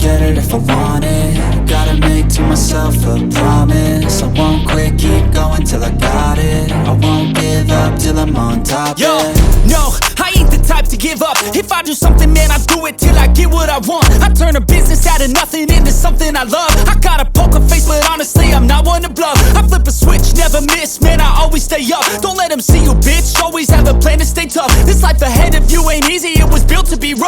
get it if I want it. Gotta make to myself a promise. I won't quit, keep going till I got it. I won't give up till I'm on top. Yo, yeah. no, I ain't the type to give up. If I do something, man, I do it till I get what I want. I turn a business out of nothing into something I love. I got a poker face, but honestly, I'm not one to bluff. I flip a switch, never miss, man, I always stay up. Don't let them see you, bitch, always have a plan to stay tough. This life ahead of you ain't easy, it was built to be rough.